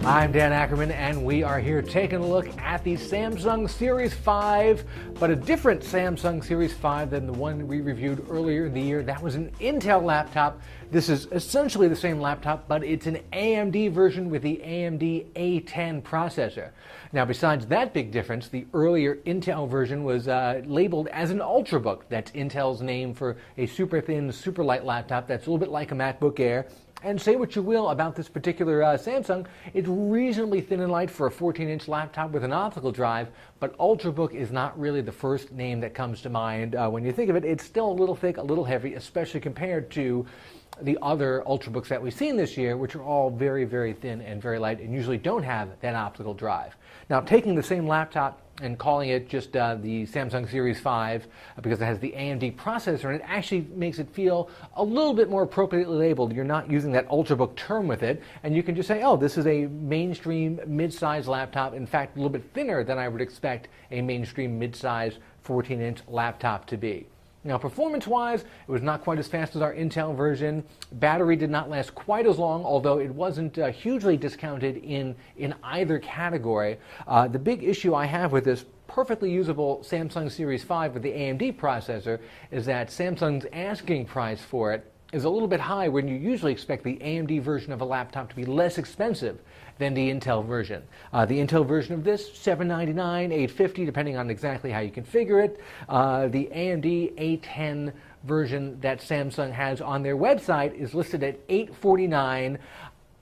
I'm Dan Ackerman, and we are here taking a look at the Samsung Series 5, but a different Samsung Series 5 than the one we reviewed earlier in the year. That was an Intel laptop. This is essentially the same laptop, but it's an AMD version with the AMD A10 processor. Now, besides that big difference, the earlier Intel version was labeled as an Ultrabook. That's Intel's name for a super thin, super light laptop that's a little bit like a MacBook Air. And say what you will about this particular Samsung, it's reasonably thin and light for a 14-inch laptop with an optical drive, but Ultrabook is not really the first name that comes to mind. When you think of it, it's still a little thick, a little heavy, especially compared to the other Ultrabooks that we've seen this year, which are all very, very thin and very light and usually don't have that optical drive. Now, taking the same laptop and calling it just the Samsung Series 5 because it has the AMD processor, and it actually makes it feel a little bit more appropriately labeled. You're not using that Ultrabook term with it, and you can just say, oh, this is a mainstream mid-size laptop, in fact, a little bit thinner than I would expect a mainstream mid-size 14-inch laptop to be. Now, performance-wise, it was not quite as fast as our Intel version. Battery did not last quite as long, although it wasn't hugely discounted in either category. The big issue I have with this perfectly usable Samsung Series 5 with the AMD processor is that Samsung's asking price for it is a little bit high when you usually expect the AMD version of a laptop to be less expensive than the Intel version. The Intel version of this, $799, $850, depending on exactly how you configure it. The AMD A10 version that Samsung has on their website is listed at $849.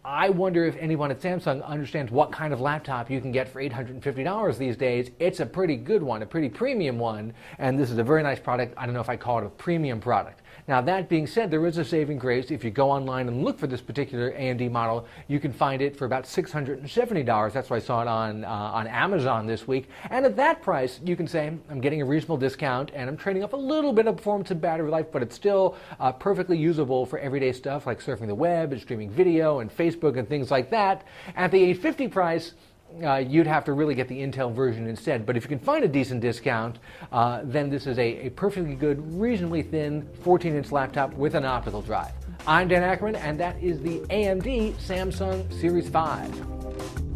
I wonder if anyone at Samsung understands what kind of laptop you can get for $850 these days. It's a pretty good one, a pretty premium one, and this is a very nice product. I don't know if I call it a premium product. Now, that being said, there is a saving grace. If you go online and look for this particular AMD model, you can find it for about $670. That's why I saw it on Amazon this week. And at that price, you can say, I'm getting a reasonable discount, and I'm trading off a little bit of performance and battery life, but it's still perfectly usable for everyday stuff like surfing the web and streaming video and Facebook and things like that. At the $850 price, you'd have to really get the Intel version instead. But if you can find a decent discount, then this is a perfectly good, reasonably thin 14-inch laptop with an optical drive. I'm Dan Ackerman, and that is the AMD Samsung Series 5.